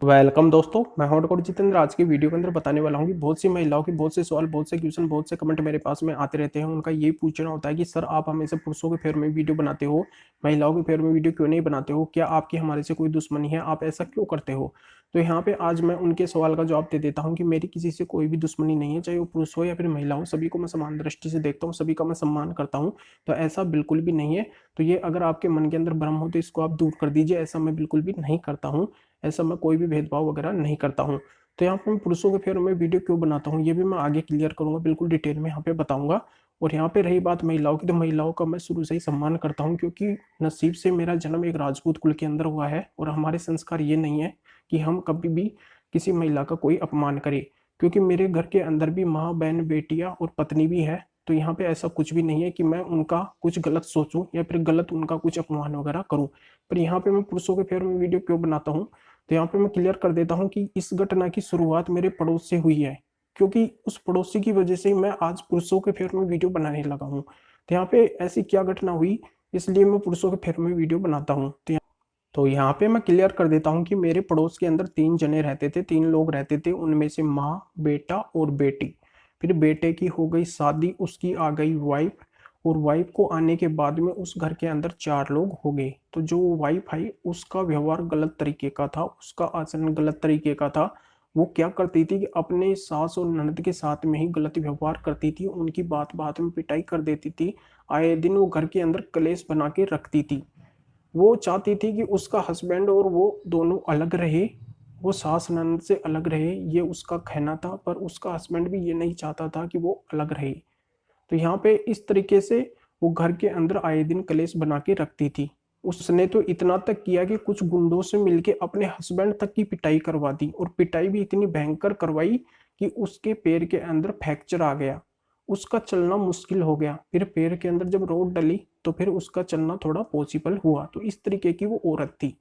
Welcome दोस्तों, मैं हूं डॉक्टर जितेंद्र। आज की वीडियो के अंदर बताने वाला हूं कि बहुत सी महिलाओं के बहुत से सवाल, बहुत से क्वेश्चन, बहुत से कमेंट मेरे पास में आते रहते हैं। उनका ये पूछना होता है कि सर आप हमेशा पुरुषों के फेवर में वीडियो बनाते हो, महिलाओं के फेवर में वीडियो क्यों नहीं बनाते हो? क्या आपकी हमारे से कोई दुश्मनी है? आप ऐसा क्यों करते हो? तो यहाँ पे आज मैं उनके सवाल का जवाब दे देता हूँ कि मेरी किसी से कोई भी दुश्मनी नहीं है, चाहे वो पुरुष हो या फिर महिला हो। सभी को मैं समान दृष्टि से देखता हूँ, सभी का मैं सम्मान करता हूँ। तो ऐसा बिल्कुल भी नहीं है। तो ये अगर आपके मन के अंदर भ्रम हो तो इसको आप दूर कर दीजिए। ऐसा मैं बिल्कुल भी नहीं करता हूँ, ऐसा मैं कोई भी भेदभाव वगैरह नहीं करता हूँ। तो यहाँ पे मैं पुरुषों के फेवर में वीडियो क्यों बनाता हूँ ये भी मैं आगे क्लियर करूंगा, बिल्कुल डिटेल में यहाँ पे बताऊंगा। और यहाँ पे रही बात महिलाओं की, तो महिलाओं का मैं शुरू से ही सम्मान करता हूँ, क्योंकि नसीब से मेरा जन्म एक राजपूत कुल के अंदर हुआ है और हमारे संस्कार ये नहीं है कि हम कभी भी किसी महिला का कोई अपमान करें। क्योंकि मेरे घर के अंदर भी माँ, बहन, बेटियाँ और पत्नी भी है। तो यहाँ पे ऐसा कुछ भी नहीं है कि मैं उनका कुछ गलत सोचूं या फिर गलत उनका कुछ अपमान वगैरह करूं। पर यहाँ पे मैं पुरुषों के फेवर में वीडियो क्यों बनाता हूँ, तो यहाँ पे मैं क्लियर कर देता हूँ कि इस घटना की शुरुआत मेरे पड़ोस से हुई है। क्योंकि उस पड़ोसी की वजह से ही मैं आज पुरुषों के फेवर में वीडियो बनाने लगा हूँ। तो यहाँ पे ऐसी क्या घटना हुई, इसलिए मैं पुरुषों के फेवर में वीडियो बनाता हूँ। तो यहाँ पे मैं क्लियर कर देता हूँ कि मेरे पड़ोस के अंदर 3 जने रहते थे, 3 लोग रहते थे। उनमें से माँ, बेटा और बेटी। फिर बेटे की हो गई शादी, उसकी आ गई वाइफ, और वाइफ को आने के बाद में उस घर के अंदर 4 लोग हो गए। तो जो वाइफ आई उसका व्यवहार गलत तरीके का था, उसका आचरण गलत तरीके का था। वो क्या करती थी कि अपने सास और ननद के साथ में ही गलत व्यवहार करती थी, उनकी बात बात में पिटाई कर देती थी। आए दिन वो घर के अंदर कलेश बना के रखती थी। वो चाहती थी कि उसका हस्बैंड और वो दोनों अलग रहे, वो सास ननद से अलग रहे, ये उसका कहना था। पर उसका हस्बैंड भी ये नहीं चाहता था कि वो अलग रहे। तो यहाँ पे इस तरीके से वो घर के अंदर आए दिन कलेश बना के रखती थी। उसने तो इतना तक किया कि कुछ गुंडों से मिलके अपने हस्बैंड तक की पिटाई करवा दी, और पिटाई भी इतनी भयंकर करवाई कि उसके पैर के अंदर फ्रैक्चर आ गया, उसका चलना मुश्किल हो गया। फिर पैर के अंदर जब रोड डली तो फिर उसका चलना थोड़ा पॉसिबल हुआ। तो इस तरीके की वो औरत थी।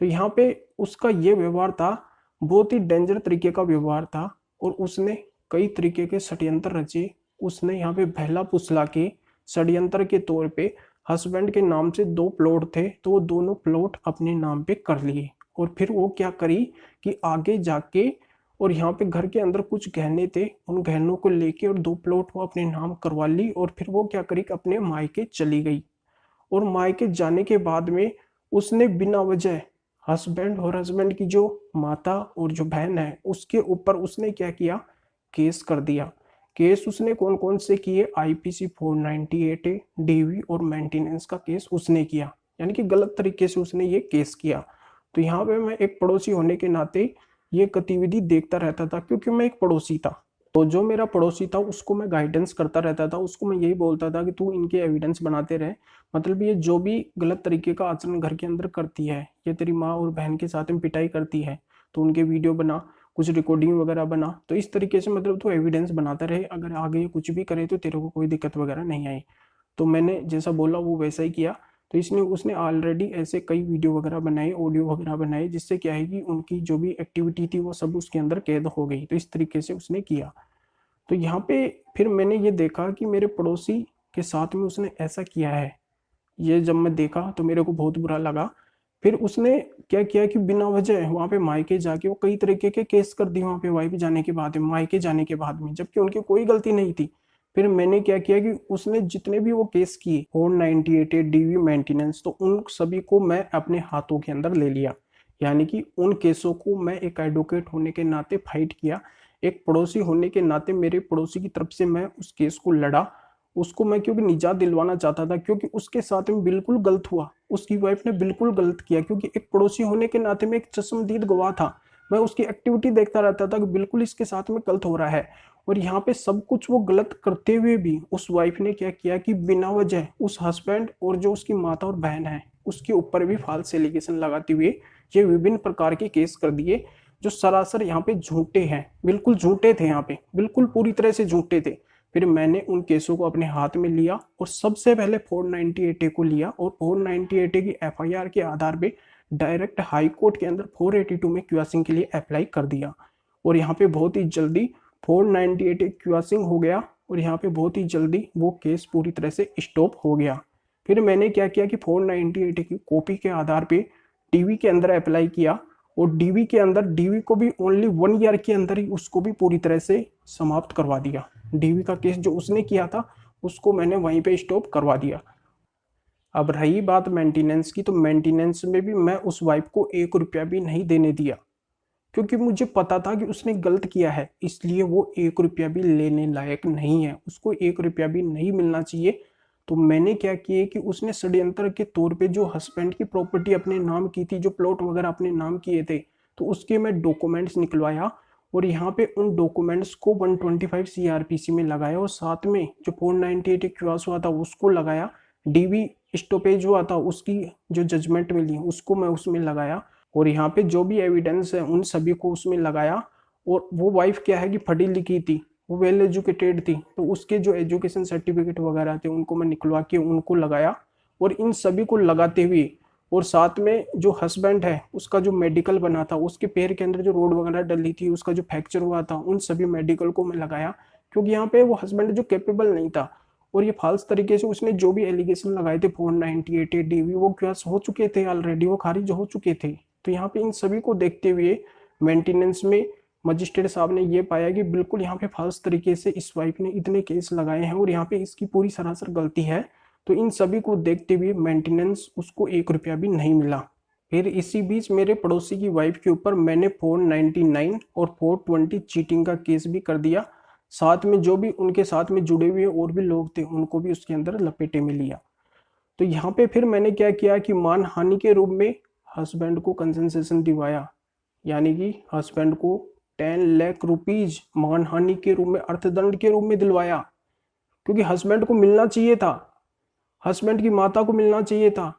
तो यहाँ पे उसका ये व्यवहार था, बहुत ही डेंजर तरीके का व्यवहार था। और उसने कई तरीके के षड्यंत्र रचे। उसने यहाँ पे बहला फुसला के षड्यंत्र के तौर पे हस्बैंड के नाम से 2 प्लॉट थे, तो वो दोनों प्लॉट अपने नाम पे कर लिए। और फिर वो क्या करी कि आगे जाके, और यहाँ पे घर के अंदर कुछ गहने थे, उन गहनों को लेके और 2 प्लॉट वो अपने नाम करवा ली। और फिर वो क्या करी कि अपने मायके चली गई। और मायके जाने के बाद में उसने बिना वजह हस्बैंड की जो माता और जो बहन है उसके ऊपर उसने क्या किया, केस कर दिया। केस उसने कौन कौन से किए? आईपीसी 498 ए, डीवी और मेंटेनेंस का केस उसने किया। यानी कि गलत तरीके से उसने ये केस किया। तो यहाँ पे मैं एक पड़ोसी होने के नाते ये गतिविधि देखता रहता था, क्योंकि मैं एक पड़ोसी था। तो जो मेरा पड़ोसी था उसको मैं गाइडेंस करता रहता था, उसको मैं यही बोलता था कि तू इनके एविडेंस बनाते रहे। मतलब ये जो भी गलत तरीके का आचरण घर के अंदर करती है, ये तेरी माँ और बहन के साथ में पिटाई करती है, तो उनके वीडियो बना, कुछ रिकॉर्डिंग वगैरह बना। तो इस तरीके से मतलब तू एविडेंस बनाता रहे, अगर आगे कुछ भी करे तो तेरे को कोई दिक्कत वगैरह नहीं आई। तो मैंने जैसा बोला वो वैसा ही किया। तो इसने उसने ऑलरेडी ऐसे कई वीडियो वगैरह बनाए, ऑडियो वगैरह बनाए, जिससे क्या है कि उनकी जो भी एक्टिविटी थी वो सब उसके अंदर कैद हो गई। तो इस तरीके से उसने किया। तो यहाँ पे फिर मैंने ये देखा कि मेरे पड़ोसी के साथ में उसने ऐसा किया है। ये जब मैं देखा तो मेरे को बहुत बुरा लगा। फिर उसने क्या किया कि बिना वजह वहां पे मायके जाके वो कई तरीके के केस कर दिए, वहां पे वाइफ जाने के बाद में, मायके जाने के बाद में, जबकि उनकी कोई गलती नहीं थी। फिर मैंने क्या किया कि उसने जितने भी वो केस किए 498 डीवी मेंटेनेंस, तो उन सभी को मैं अपने हाथों के अंदर ले लिया। यानी कि उन केसों को मैं एक एडवोकेट होने के नाते फाइट किया, एक पड़ोसी होने के नाते मेरे पड़ोसी की तरफ से मैं उस केस को लड़ा। उसको मैं क्योंकि निजात दिलवाना चाहता था, क्योंकि उसके साथ में बिल्कुल गलत हुआ, उसकी वाइफ ने बिल्कुल गलत किया। क्योंकि एक पड़ोसी होने के नाते में एक चश्मदीद गवाह था, मैं उसकी एक्टिविटी देखता रहता था कि बिल्कुल इसके साथ में गलत हो रहा है। और यहाँ पे सब कुछ वो गलत करते हुए भी उस वाइफ ने क्या किया कि बिना वजह उस हस्बैंड और जो उसकी माता और बहन है उसके ऊपर भी फॉल्स एलिगेशन लगाते हुए ये विभिन्न प्रकार के केस कर दिए, जो सरासर यहाँ पे झूठे हैं, बिल्कुल झूठे थे, यहाँ पे बिल्कुल पूरी तरह से झूठे थे। फिर मैंने उन केसों को अपने हाथ में लिया और सबसे पहले 498 ए को लिया, और 498 ए की एफआईआर के आधार पे डायरेक्ट हाई कोर्ट के अंदर 482 में क्यूआसिंग के लिए अप्लाई कर दिया। और यहाँ पे बहुत ही जल्दी 498 ए क्यूआसिंग हो गया, और यहाँ पे बहुत ही जल्दी वो केस पूरी तरह से स्टॉप हो गया। फिर मैंने क्या किया कि 498 की कॉपी के आधार पे टीवी के अंदर अप्लाई किया, और डीवी के अंदर डीवी को भी ओनली 1 ईयर के अंदर ही उसको भी पूरी तरह से समाप्त करवा दिया। डीवी का केस जो उसने किया था उसको मैंने वहीं पे स्टॉप करवा दिया। अब रही बात मेंटेनेंस की, तो मेंटेनेंस में भी मैं उस वाइफ को 1 रुपया भी नहीं देने दिया, क्योंकि मुझे पता था कि उसने गलत किया है, इसलिए वो 1 रुपया भी लेने लायक नहीं है, उसको 1 रुपया भी नहीं मिलना चाहिए। तो मैंने क्या किया कि उसने षड्यंत्र के तौर पे जो हस्बैंड की प्रॉपर्टी अपने नाम की थी, जो प्लॉट वगैरह अपने नाम किए थे, तो उसके मैं डॉक्यूमेंट्स निकलवाया और यहाँ पे उन डॉक्यूमेंट्स को 125 सीआरपीसी में लगाया और साथ में जो 498 क्यूआस हुआ था उसको लगाया, डीवी स्टॉपेज हुआ था उसकी जो जजमेंट मिली उसको मैं उसमें लगाया और यहाँ पे जो भी एविडेंस है उन सभी को उसमें लगाया। और वो वाइफ क्या है कि पढ़ी लिखी थी, वो वेल एजुकेटेड थी, तो उसके जो एजुकेशन सर्टिफिकेट वगैरह थे उनको मैं निकलवा के उनको लगाया। और इन सभी को लगाते हुए और साथ में जो हस्बैंड है उसका जो मेडिकल बना था, उसके पैर के अंदर जो रोड वगैरह डली थी, उसका जो फ्रैक्चर हुआ था, उन सभी मेडिकल को मैं लगाया, क्योंकि यहाँ पे वो हस्बैंड जो कैपेबल नहीं था और ये फाल्स तरीके से उसने जो भी एलिगेशन लगाए थे 498 डीवी वो केस हो चुके थे ऑलरेडी, वो खारिज हो चुके थे। तो यहाँ पे इन सभी को देखते हुए मेंटेनेंस में मजिस्ट्रेट साहब ने ये पाया कि बिल्कुल यहाँ पे फाल्स तरीके से इस वाइफ ने इतने केस लगाए हैं और यहाँ पे इसकी पूरी सरासर गलती है। तो इन सभी को देखते हुए मेंटेनेंस उसको 1 रुपया भी नहीं मिला। फिर इसी बीच मेरे पड़ोसी की वाइफ के ऊपर मैंने 499 और 420 चीटिंग का केस भी कर दिया, साथ में जो भी उनके साथ में जुड़े हुए और भी लोग थे उनको भी उसके अंदर लपेटे में लिया। तो यहाँ पे फिर मैंने क्या किया कि मानहानि के रूप में हस्बैंड को कंसेशन दिलवाया, यानी कि हस्बैंड को 10 लाख रुपीज मानहानि के रूप में, अर्थदंड के रूप में दिलवाया, क्योंकि हस्बैंड को मिलना चाहिए था, हस्बैंड की माता को मिलना चाहिए था,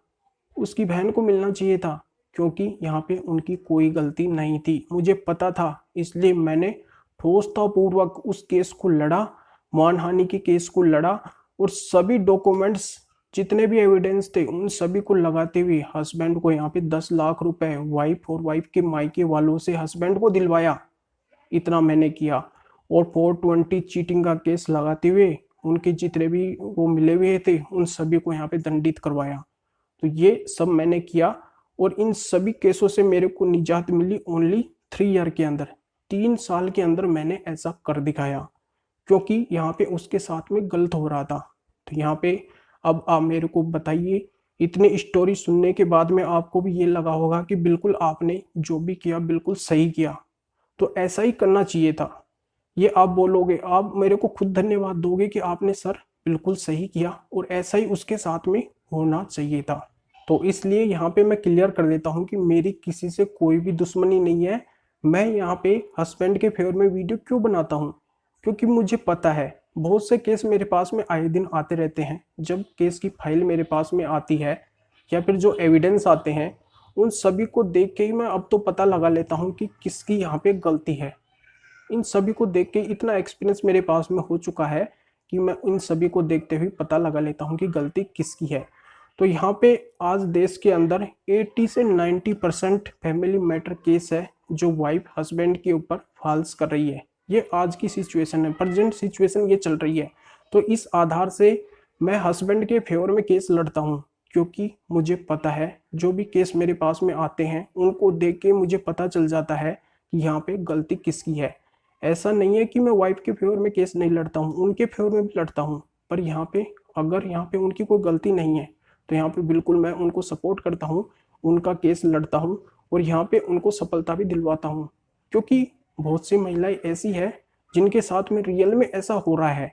उसकी बहन को मिलना चाहिए था, क्योंकि यहाँ पे उनकी कोई गलती नहीं थी, मुझे पता था। इसलिए मैंने ठोसतापूर्वक उस केस को लड़ा, मानहानि के केस को लड़ा और सभी डॉक्यूमेंट्स जितने भी एविडेंस थे उन सभी को लगाते हुए हस्बैंड को यहाँ पे 10 लाख रुपए वाइफ और वाइफ के मायके वालों से हस्बैंड को दिलवाया। इतना मैंने किया और 420 चीटिंग का केस लगाते हुए उनके जितने भी वो मिले हुए थे उन सभी को यहाँ पे दंडित करवाया। तो ये सब मैंने किया और इन सभी केसों से मेरे को निजात मिली ओनली 3 ईयर के अंदर, 3 साल के अंदर मैंने ऐसा कर दिखाया, क्योंकि यहाँ पे उसके साथ में गलत हो रहा था। तो यहाँ पे अब आप मेरे को बताइए, इतनी स्टोरी सुनने के बाद में आपको भी ये लगा होगा कि बिल्कुल आपने जो भी किया बिल्कुल सही किया, तो ऐसा ही करना चाहिए था, ये आप बोलोगे, आप मेरे को खुद धन्यवाद दोगे कि आपने सर बिल्कुल सही किया और ऐसा ही उसके साथ में होना चाहिए था। तो इसलिए यहाँ पे मैं क्लियर कर देता हूँ कि मेरी किसी से कोई भी दुश्मनी नहीं है। मैं यहाँ पे हस्बैंड के फेवर में वीडियो क्यों बनाता हूँ, क्योंकि मुझे पता है बहुत से केस मेरे पास में आए दिन आते रहते हैं। जब केस की फाइल मेरे पास में आती है या फिर जो एविडेंस आते हैं उन सभी को देख के ही मैं अब तो पता लगा लेता हूँ कि किसकी यहाँ पे गलती है। इन सभी को देख के इतना एक्सपीरियंस मेरे पास में हो चुका है कि मैं इन सभी को देखते हुए पता लगा लेता हूँ कि गलती किसकी है। तो यहाँ पे आज देश के अंदर 80 से 90% फैमिली मैटर केस है जो वाइफ हस्बैंड के ऊपर फॉल्स कर रही है। ये आज की सिचुएशन है, प्रेजेंट सिचुएशन ये चल रही है। तो इस आधार से मैं हस्बैंड के फेवर में केस लड़ता हूँ, क्योंकि मुझे पता है जो भी केस मेरे पास में आते हैं उनको देख के मुझे पता चल जाता है कि यहाँ पे गलती किसकी है। ऐसा नहीं है कि मैं वाइफ के फेवर में केस नहीं लड़ता हूँ, उनके फेवर में भी लड़ता हूँ, पर यहाँ पे अगर यहाँ पे उनकी कोई गलती नहीं है तो यहाँ पे बिल्कुल मैं उनको सपोर्ट करता हूँ, उनका केस लड़ता हूँ और यहाँ पे उनको सफलता भी दिलवाता हूँ। क्योंकि बहुत सी महिलाएं ऐसी है जिनके साथ में रियल में ऐसा हो रहा है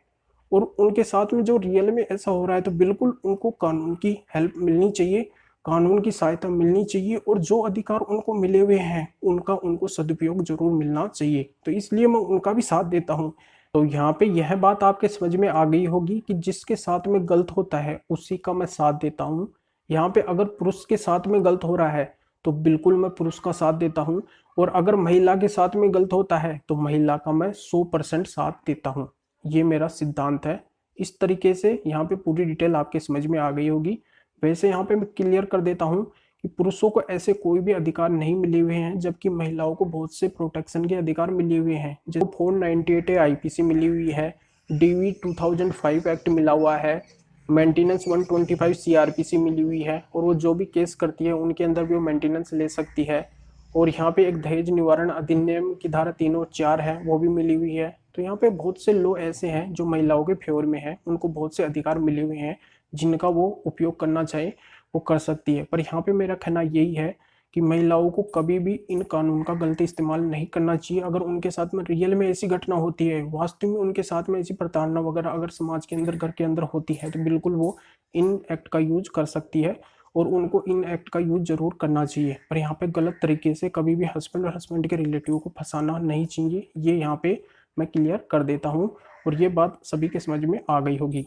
और उनके साथ में जो रियल में ऐसा हो रहा है तो बिल्कुल उनको कानून की हेल्प मिलनी चाहिए, कानून की सहायता मिलनी चाहिए और जो अधिकार उनको मिले हुए हैं उनका उनको सदुपयोग जरूर मिलना चाहिए। तो इसलिए मैं उनका भी साथ देता हूँ। तो यहाँ पे यह बात आपके समझ में आ गई होगी कि जिसके साथ में गलत होता है उसी का मैं साथ देता हूँ। यहाँ पे अगर पुरुष के साथ में गलत हो रहा है तो बिल्कुल मैं पुरुष का साथ देता हूँ और अगर महिला के साथ में गलत होता है तो महिला का मैं 100% साथ देता हूँ। ये मेरा सिद्धांत है। इस तरीके से यहाँ पे पूरी डिटेल आपके समझ में आ गई होगी। वैसे यहाँ पे मैं क्लियर कर देता हूँ कि पुरुषों को ऐसे कोई भी अधिकार नहीं मिले हुए हैं, जबकि महिलाओं को बहुत से प्रोटेक्शन के अधिकार मिले हुए हैं। जैसे 498 आईपीसी मिली हुई है, डीवी 2005 एक्ट मिला हुआ है, मेंटेनेंस 125 सीआरपीसी मिली हुई है और वो जो भी केस करती है उनके अंदर भी वो मेंटेनेंस ले सकती है। और यहाँ पे एक दहेज निवारण अधिनियम की धारा 3 और 4 है, वो भी मिली हुई है। तो यहाँ पे बहुत से लॉ ऐसे हैं जो महिलाओं के फेवर में है, उनको बहुत से अधिकार मिले हुए हैं जिनका वो उपयोग करना चाहे वो कर सकती है। पर यहाँ पे मेरा कहना यही है कि महिलाओं को कभी भी इन कानून का गलत इस्तेमाल नहीं करना चाहिए। अगर उनके साथ में रियल में ऐसी घटना होती है, वास्तव में उनके साथ में ऐसी प्रताड़ना वगैरह अगर समाज के अंदर, घर के अंदर होती है, तो बिल्कुल वो इन एक्ट का यूज कर सकती है और उनको इन एक्ट का यूज जरूर करना चाहिए। पर यहाँ पे गलत तरीके से कभी भी हस्बैंड और हस्बैंड के रिलेटिव को फंसाना नहीं चाहिए, ये यहाँ पे मैं क्लियर कर देता हूँ और ये बात सभी के समझ में आ गई होगी।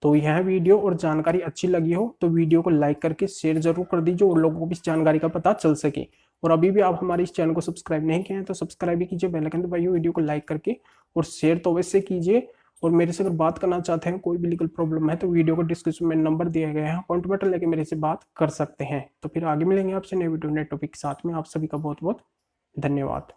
तो यह वीडियो और जानकारी अच्छी लगी हो तो वीडियो को लाइक करके शेयर जरूर कर दीजिए और लोगों को भी इस जानकारी का पता चल सके। और अभी भी आप हमारे इस चैनल को सब्सक्राइब नहीं किए हैं तो सब्सक्राइब भी कीजिए, बेल आइकन दबाइए, वीडियो को लाइक करके और शेयर तो अवश्य कीजिए। और मेरे से अगर बात करना चाहते हैं, कोई भी लीगल प्रॉब्लम है, तो वीडियो को डिस्क्रिप्शन में नंबर दिए गए हैं, कॉन्टैक्ट बटन लेके मेरे से बात कर सकते हैं। तो फिर आगे मिलेंगे आपसे नए वीडियो नए टॉपिक के साथ में। आप सभी का बहुत बहुत धन्यवाद।